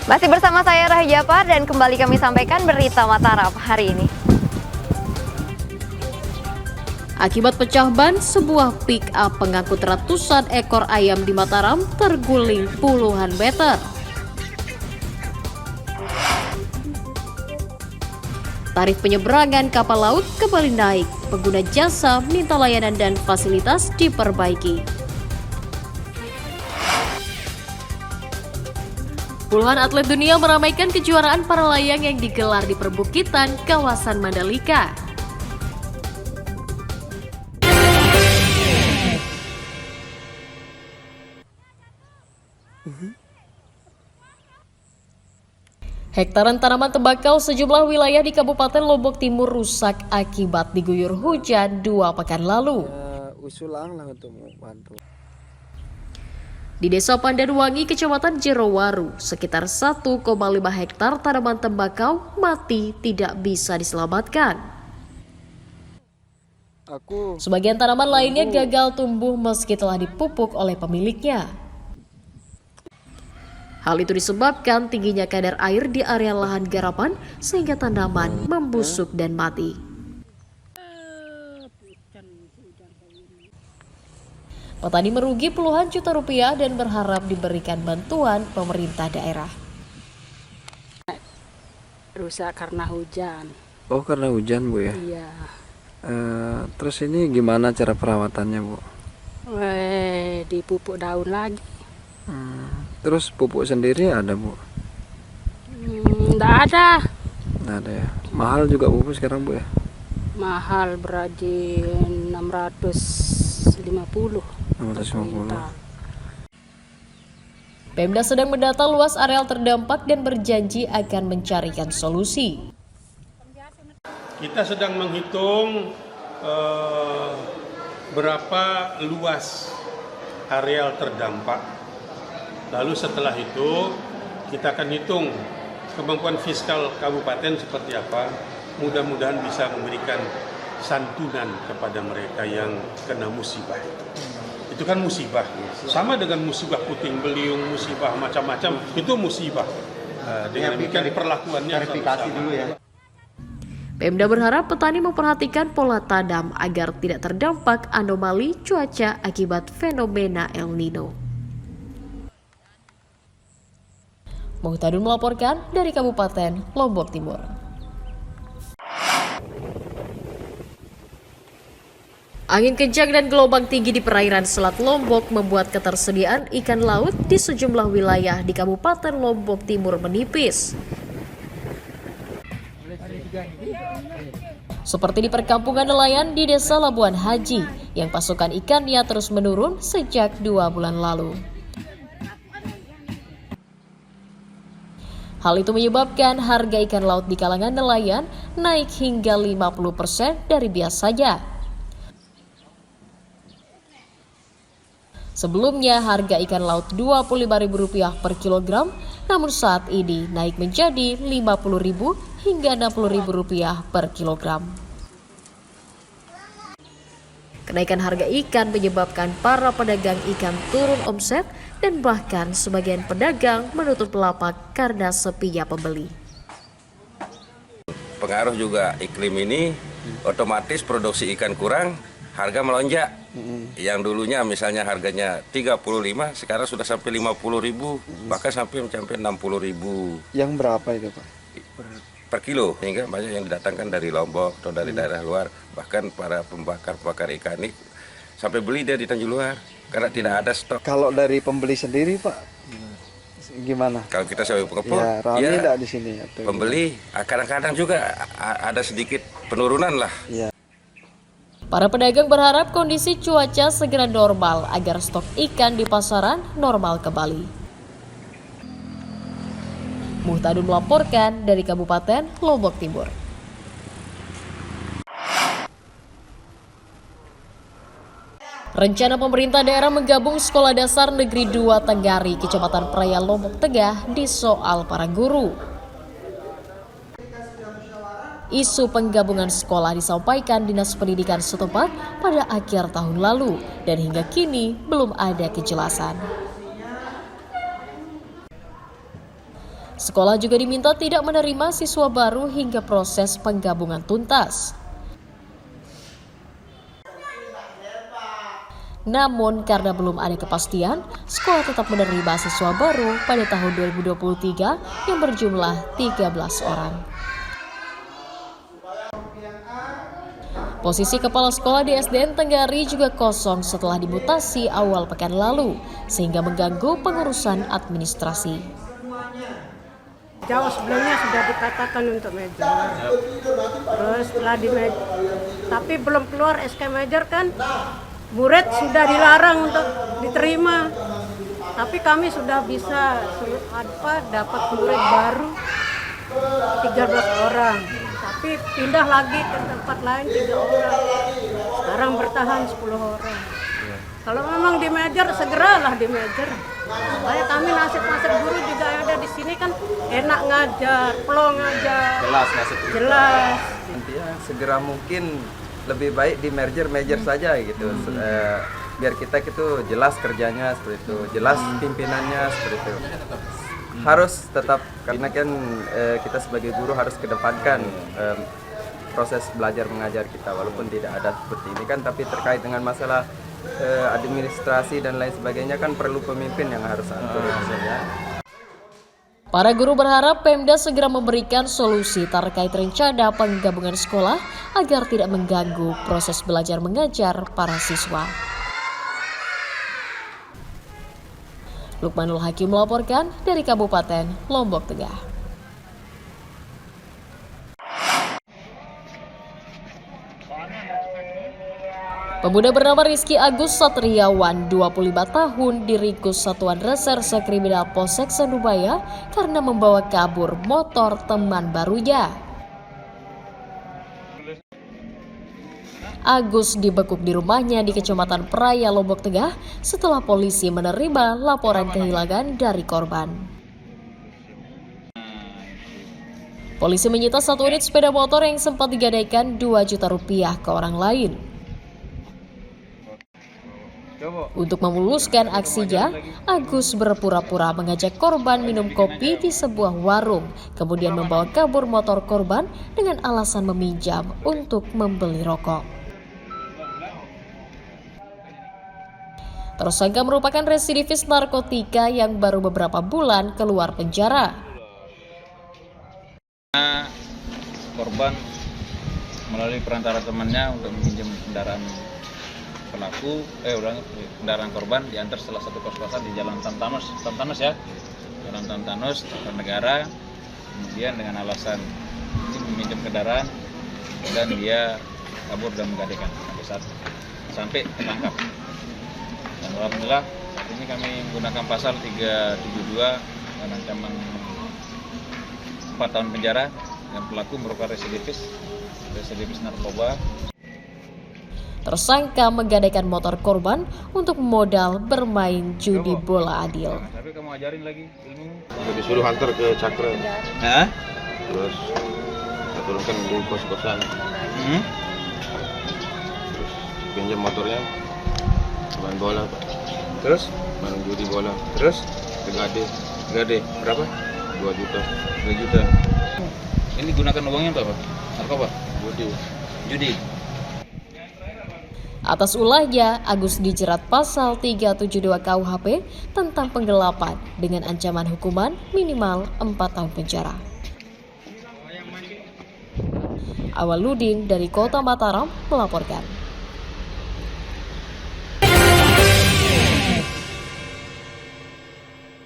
Masih bersama saya Rahel Japar dan kembali kami sampaikan berita Mataram hari ini. Akibat pecah ban, sebuah pick-up pengangkut ratusan ekor ayam di Mataram terguling puluhan meter. Tarif penyeberangan kapal laut kembali naik, pengguna jasa minta layanan dan fasilitas diperbaiki. Puluhan atlet dunia meramaikan kejuaraan para layang yang digelar di perbukitan kawasan Mandalika. Hektaran tanaman tembakau sejumlah wilayah di Kabupaten Lombok Timur rusak akibat diguyur hujan 2 pekan lalu. Usulan lah untuk bantu. Di Desa Pandanwangi, Kecamatan Jerowaru, sekitar 1,5 hektar tanaman tembakau mati tidak bisa diselamatkan. Sebagian tanaman lainnya gagal tumbuh meski telah dipupuk oleh pemiliknya. Hal itu disebabkan tingginya kadar air di area lahan garapan sehingga tanaman membusuk dan mati. Petani merugi puluhan juta rupiah dan berharap diberikan bantuan pemerintah daerah. Rusak karena hujan. Oh, karena hujan, Bu ya? Iya. Terus ini gimana cara perawatannya, Bu? Dipupuk daun lagi. Terus pupuk sendiri ada, Bu? Nggak ada. Nggak ada ya. Mahal juga pupuk sekarang, Bu ya? Mahal berarti 650. 650. Pemda sedang mendata luas areal terdampak dan berjanji akan mencarikan solusi. Kita sedang menghitung berapa luas areal terdampak. Lalu setelah itu kita akan hitung kemampuan fiskal kabupaten seperti apa. Mudah-mudahan bisa memberikan santunan kepada mereka yang kena musibah. Itu kan musibah, sama dengan musibah puting beliung, musibah macam-macam, itu musibah. Dengan demikian perlakuannya klarifikasi dulu ya. Pemda berharap petani memperhatikan pola tanam agar tidak terdampak anomali cuaca akibat fenomena El Nino. Muhtadun melaporkan dari Kabupaten Lombok Timur. Angin kencang dan gelombang tinggi di perairan Selat Lombok membuat ketersediaan ikan laut di sejumlah wilayah di Kabupaten Lombok Timur menipis. Seperti di perkampungan nelayan di Desa Labuan Haji, yang pasokan ikannya terus menurun sejak 2 bulan lalu. Hal itu menyebabkan harga ikan laut di kalangan nelayan naik hingga 50% dari biasanya. Sebelumnya harga ikan laut Rp25.000 per kilogram, namun saat ini naik menjadi Rp50.000 hingga Rp60.000 per kilogram. Kenaikan harga ikan menyebabkan para pedagang ikan turun omset dan bahkan sebagian pedagang menutup lapak karena sepinya pembeli. Pengaruh juga iklim ini, otomatis produksi ikan kurang, harga melonjak. Yang dulunya misalnya harganya 35, sekarang sudah sampai 50.000, bahkan sampai mencapai 60.000. Yang berapa itu, Pak? Per kilo, sehingga banyak yang didatangkan dari Lombok atau dari daerah luar. Bahkan para pembakar ikan ini sampai beli dia di Tanjung Luar karena tidak ada stok. Kalau dari pembeli sendiri, Pak, gimana? Kalau kita sebagai pengepul, Ya, ramai enggak di sini? Atau pembeli kadang-kadang juga ada sedikit penurunan lah. Ya. Para pedagang berharap kondisi cuaca segera normal agar stok ikan di pasaran normal kembali. Muhtadun melaporkan dari Kabupaten Lombok Timur. Rencana pemerintah daerah menggabung Sekolah Dasar Negeri 2 Tenggari, Kecamatan Praia, Lombok Tengah disoal para guru. Isu penggabungan sekolah disampaikan Dinas Pendidikan setempat pada akhir tahun lalu dan hingga kini belum ada kejelasan. Sekolah juga diminta tidak menerima siswa baru hingga proses penggabungan tuntas. Namun karena belum ada kepastian, sekolah tetap menerima siswa baru pada tahun 2023 yang berjumlah 13 orang. Posisi kepala sekolah di SDN Tenggari juga kosong setelah dimutasi awal pekan lalu, sehingga mengganggu pengurusan administrasi. Jauh sebelumnya sudah dikatakan untuk major. Terus setelah di major, tapi belum keluar SK major kan, murid sudah dilarang untuk diterima. Tapi kami sudah bisa dapat murid baru 13 orang. Tapi pindah lagi ke tempat lain 3 orang. Sekarang bertahan 10 orang. Kalau memang di major, segeralah di major. Supaya kami nasib-nasib guru juga yang ada di sini kan enak ngajar, plong ngajar. Jelas nasibnya. Jelas. Intinya segera mungkin lebih baik di merger saja gitu. Biar kita itu jelas kerjanya seperti itu, jelas pimpinannya seperti itu. Harus tetap, karena kan kita sebagai guru harus kedepankan proses belajar mengajar kita, walaupun tidak ada seperti ini kan, tapi terkait dengan masalah administrasi dan lain sebagainya kan perlu pemimpin yang harus atur misalnya. Para guru berharap Pemda segera memberikan solusi terkait rencana penggabungan sekolah agar tidak mengganggu proses belajar mengajar para siswa. Lukmanul Hakim melaporkan dari Kabupaten Lombok Tengah. Pemuda bernama Rizky Agus Satriawan, 25 tahun, diringkus Satuan Reserse Kriminal Polsek Sendubaya karena membawa kabur motor teman barunya. Agus dibekuk di rumahnya di Kecamatan Praia, Lombok Tengah setelah polisi menerima laporan kehilangan dari korban. Polisi menyita 1 unit sepeda motor yang sempat digadaikan 2 juta rupiah ke orang lain. Untuk memuluskan aksinya, Agus berpura-pura mengajak korban minum kopi di sebuah warung, kemudian membawa kabur motor korban dengan alasan meminjam untuk membeli rokok. Tersangka merupakan residivis narkotika yang baru beberapa bulan keluar penjara. Korban melalui perantara temannya untuk meminjam kendaraan pelaku, kendaraan korban diantar salah satu kos-kosan di Jalan Tantanus ya, Jalan Tantanus, Negara. Kemudian dengan alasan ini meminjam kendaraan dan dia kabur dan menggadaikan sampai tertangkap. Dan alhamdulillah saat ini kami menggunakan pasal 372 dan ancaman 4 tahun penjara, dan pelaku merupakan residivis narkoba. Tersangka menggadaikan motor korban untuk modal bermain judi bola adil. Tapi kamu ajarin lagi ilmu. Disuruh antar ke Cakra. Terus kita turunkan di kos-kosan. Terus pinjam motornya main bola, Pak. Terus main judi bola. Terus Ke Gade berapa? 2 juta. 2 juta. Ini gunakan uangnya untuk apa? Narkoba? Judi. Atas ulahnya, Agus dijerat pasal 372 KUHP tentang penggelapan dengan ancaman hukuman minimal 4 tahun penjara. Awaludin dari Kota Mataram melaporkan.